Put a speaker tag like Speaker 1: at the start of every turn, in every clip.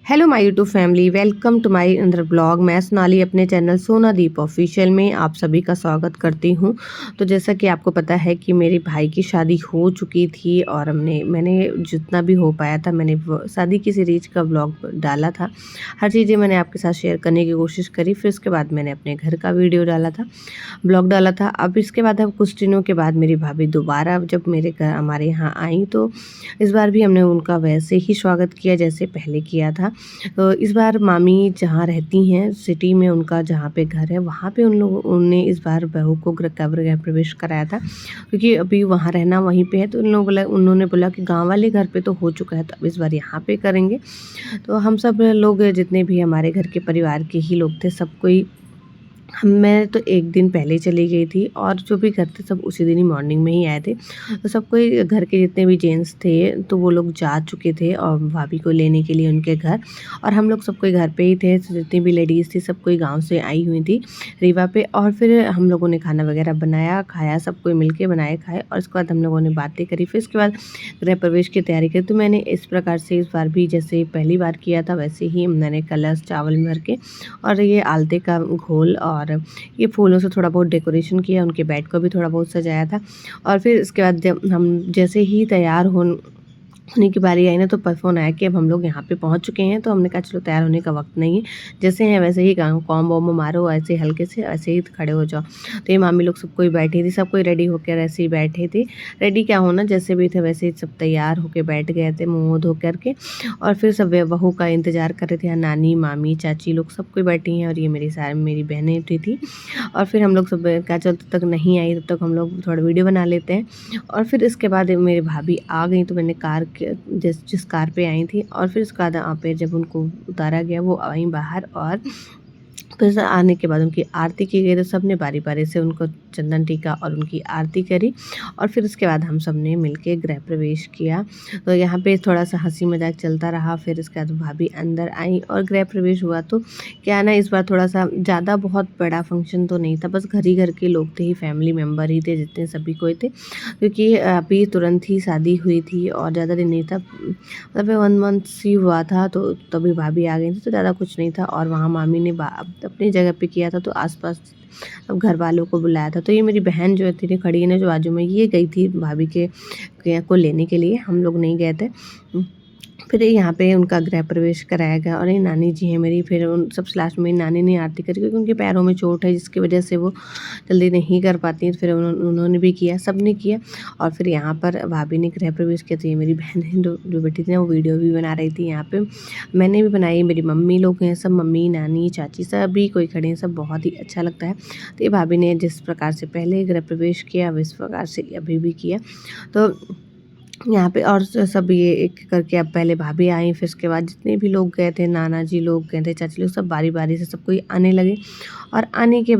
Speaker 1: Hello my YouTube family, welcome to my अंदर blog. मैं सोनाली अपने चैनल सोनादीप ऑफिशियल में आप सभी का स्वागत करती हूं। तो जैसा कि आपको पता है कि मेरे भाई की शादी हो चुकी थी और मैंने जितना भी हो पाया था मैंने शादी की सीरीज का ब्लॉग डाला था। हर चीज़ें मैंने आपके साथ शेयर करने की कोशिश करी। फिर उसके बाद मैंने अपने घर का वीडियो डाला था, ब्लॉग डाला था। अब इसके बाद अब कुछ दिनों के बाद मेरी भाभी दोबारा जब मेरे घर हमारे यहाँ आई तो इस बार भी हमने उनका वैसे ही स्वागत किया जैसे पहले किया था। तो इस बार मामी जहाँ रहती हैं सिटी में, उनका जहाँ पे घर है वहाँ पे उनने इस बार बहू को गृह प्रवेश कराया था, क्योंकि अभी वहाँ रहना वहीं पे है। तो उन्होंने बोला कि गांव वाले घर पे तो हो चुका है, तो अब इस बार यहाँ पे करेंगे। तो हम सब लोग जितने भी हमारे घर के परिवार के ही लोग थे, सब कोई मैं तो एक दिन पहले चली गई थी और जो भी घर थे सब उसी दिन ही मॉर्निंग में ही आए थे। तो सब कोई घर के जितने भी जेंट्स थे तो वो लोग जा चुके थे और भाभी को लेने के लिए उनके घर, और हम लोग सब कोई घर पे ही थे। तो जितनी भी लेडीज़ थी सब कोई गाँव से आई हुई थी रीवा पे, और फिर हम लोगों ने खाना वगैरह बनाया खाया, सब कोई मिल के बनाए खाए, और उसके बाद हम लोगों ने बातें करी। फिर उसके बाद गृह प्रवेश की तैयारी करी। तो मैंने इस प्रकार से इस बार भी जैसे पहली बार किया था वैसे ही मैंने कलश चावल भर के और ये आलते का घोल और ये फूलों से थोड़ा बहुत डेकोरेशन किया, उनके बेड को भी थोड़ा बहुत सजाया था। और फिर इसके बाद जब हम जैसे ही तैयार होने की बारी आई ना, तो फ़ोन आया कि अब हम लोग यहाँ पे पहुँच चुके हैं। तो हमने कहा चलो तैयार होने का वक्त नहीं है, जैसे हैं वैसे ही कॉम वॉम मारो, ऐसे हल्के से ऐसे ही खड़े हो जाओ। तो ये मामी लोग सब कोई बैठी थी, सब कोई रेडी होकर ऐसे ही बैठे थे। रेडी क्या होना, जैसे भी थे वैसे ही सब तैयार होकर बैठ गए थे मुँह वुँह धो करके। और फिर सब बहू का इंतज़ार कर रहे थे। यहाँ नानी मामी चाची लोग सब कोई बैठी हैं और ये मेरी बहनें उठी थी। और फिर हम लोग सब कहा चल तब तक नहीं आई, तब तक हम लोग थोड़ा वीडियो बना लेते हैं। और फिर इसके बाद मेरी भाभी आ गई, तो मैंने जिस कार पे आई थी, और फिर उसके बाद वहाँ पे जब उनको उतारा गया वो आई बाहर, और फिर से आने के बाद उनकी आरती की गई। तो सब ने बारी बारी से उनको चंदन टीका और उनकी आरती करी, और फिर उसके बाद हम सब ने मिलके गृह प्रवेश किया। तो यहाँ पे थोड़ा सा हंसी मजाक चलता रहा। फिर उसके बाद भाभी अंदर आई और गृह प्रवेश हुआ। तो क्या ना, इस बार थोड़ा सा ज़्यादा बहुत बड़ा फंक्शन तो नहीं था, बस घर ही घर के लोग थे ही, फैमिली मेम्बर ही थे जितने सभी कोई थे, क्योंकि अभी तुरंत ही शादी हुई थी और ज़्यादा दिन नहीं था, मतलब 1 मंथ ही हुआ था। तो तभी भाभी आ गई थी, तो ज़्यादा कुछ नहीं था। और वहाँ मामी ने अपनी जगह पे किया था, तो आसपास अब घर वालों को बुलाया था। तो ये मेरी बहन जो थी खड़ी है ना जो बाजू में, ये गई थी भाभी के को लेने के लिए, हम लोग नहीं गए थे। फिर यहाँ पे उनका गृह प्रवेश कराया गया। और ये नानी जी हैं मेरी, फिर उन सबसे लास्ट में नानी ने आरती करी, क्योंकि उनके पैरों में चोट है जिसकी वजह से वो जल्दी नहीं कर पाती। फिर उन्होंने भी किया, सब ने किया। और फिर यहाँ पर भाभी ने गृह प्रवेश किया। तो ये मेरी बहन है जो बैठी थी ना, वो वीडियो भी बना रही थी। यहाँ पे मैंने भी बनाई, मेरी मम्मी लोग हैं सब, मम्मी नानी चाची सभी कोई खड़े हैं, सब बहुत ही अच्छा लगता है। तो ये भाभी ने जिस प्रकार से पहले गृह प्रवेश किया इस प्रकार से अभी भी किया। तो यहाँ पे और सब ये एक करके अब पहले भाभी आई, फिर उसके बाद जितने भी लोग गए थे, नाना जी लोग गए थे, चाची लोग, सब बारी बारी से सब कोई आने लगे। और आने के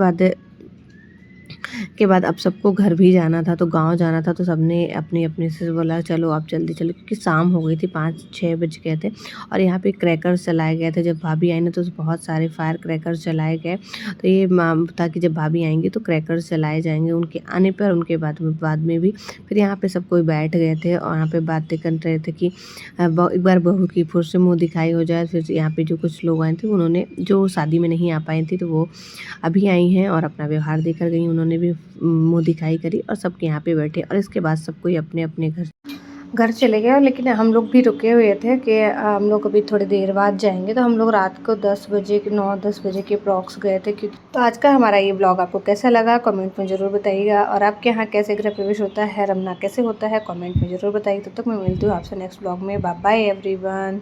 Speaker 1: बाद अब सबको घर भी जाना था, तो गांव जाना था। तो सबने अपने अपने से बोला चलो आप जल्दी चलो, क्योंकि शाम हो गई थी, 5-6 बज गए थे। और यहाँ पे क्रैकर्स चलाए गए थे। जब भाभी आई ना तो बहुत सारे फायर क्रैकर्स चलाए गए। तो ये था कि जब भाभी आएंगी तो क्रैकर्स चलाए जाएंगे उनके आने पर, उनके बाद में भी। फिर यहाँ पे सब कोई बैठ गए थे और यहाँ पे बातें कर रहे थे कि एक बार बहू की फिर से मुँह दिखाई हो जाए। फिर यहाँ पे जो कुछ लोग आए थे, उन्होंने जो शादी में नहीं आ पाई थी तो वो अभी आई हैं और अपना व्यवहार देकर गई। उन्होंने भी मुँह दिखाई करी और सबके यहाँ पे बैठे, और इसके बाद सब कोई अपने अपने घर चले गए। लेकिन हम लोग भी रुके हुए थे कि हम लोग अभी थोड़ी देर बाद जाएंगे। तो हम लोग रात को 10 बजे 9-10 बजे के अप्रॉक्स गए थे। क्योंकि तो आज का हमारा ये ब्लॉग आपको कैसा लगा कमेंट में ज़रूर बताइएगा, और आपके यहाँ कैसे गृह प्रवेश होता है, रमना कैसे होता है, कमेंट में ज़रूर बताइए। तब तक मैं मिलती हूँ आपसे नेक्स्ट ब्लॉग में। Bye bye everyone.